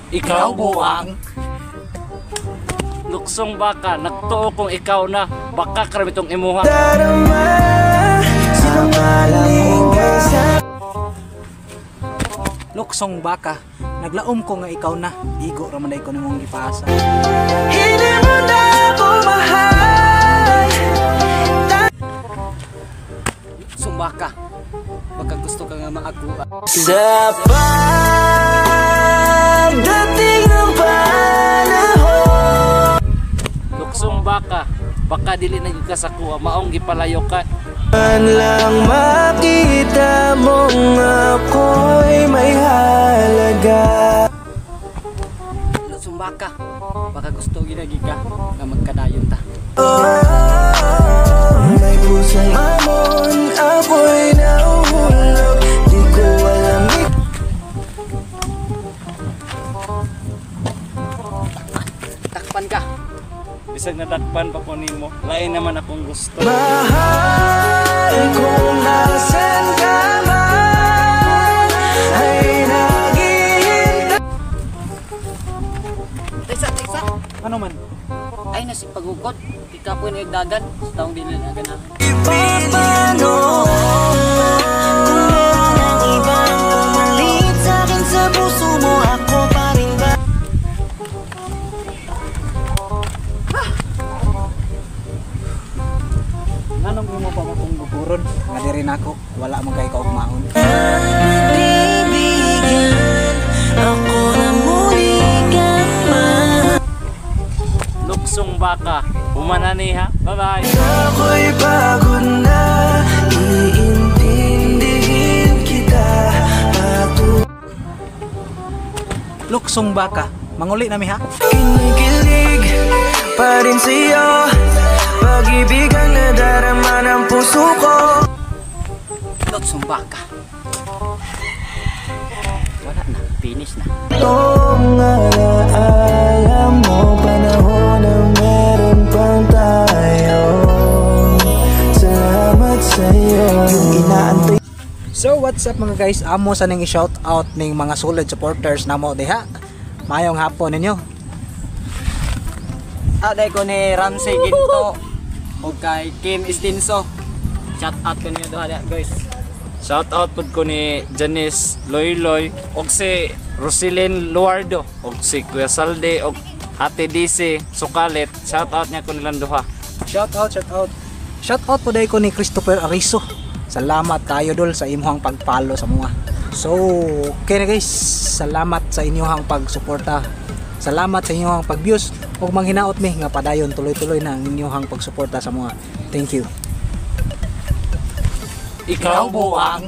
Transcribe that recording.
Ikaw buang. Luksong baka, nagtuo kung ikaw na, baka karami itong imuha. Luksong baka, naglaom ko nga ikaw na, igo raman na ikaw ni mong gipaasa. Hindi mo na ako mahal. Luksong baka, baka gusto ka nga maakuha. Sa pagdating ng panahon, Luksong baka, baka dili na ka sa kuha, maong gipalayo ka. man lang makita mong ako'y may halaga. Luksong baka, baka gusto ginagi ka nga magkadayon ta. May pusong mamon, ako'y nahuhulog. Di ko alam Takpan ka. Bisag nadakpan pa ko nimo, lain naman akong gusto. mahal kung nasan ka man, ay naghihintay. Tisa. Ano man? Ay nasi pagukot. Di ka po nagdagan. Sa taong dili na ganahan. Paano kung meron ang ibang pumalit sa'kin sa puso mo, ako pa rin ba? Anong mo pa akong guguron? Nga di rin ako. Wala mo kay kaugmaon. Bibigyan ako na muli kang mahal. Luksong baka, humananiha. Bye-bye. Ako'y pagod na, iintindihin kita. Luksong baka, manguli na mi ha. Kinikilig pa rin sa'yo, pag-ibig ang nadarama ng puso ko. Luksong baka. Wala na, finish na. Kung alaala mo panahon na meron pang tayo, salamat sa'yo. Yung inaantay. So what's up mga guys, amo sa ning i-shout out ning mga solid supporters namo diha. Mayong hapon ninyo. Aday ko ni Ramsey Ginto o kay Kim Istinso. Shout out ko niyo diha guys. Shout out pod ko ni Janice Loyloy, og si Roselyn Luardo, og si Kuya Salde, og Ate DC Sukalit. Shout out niya ko nilang duha. Shout out. Shout out po day ko ni Christopher Ariso. Salamat tayo dol sa imuhang pag-follow sa mga. So, okay na guys. Salamat sa inyong pagsuporta. Salamat sa inyong pag-views. Ug manghinaot mi nga padayon tuloy-tuloy na ang inyong pagsuporta sa mga. Thank you. Ikaw buang.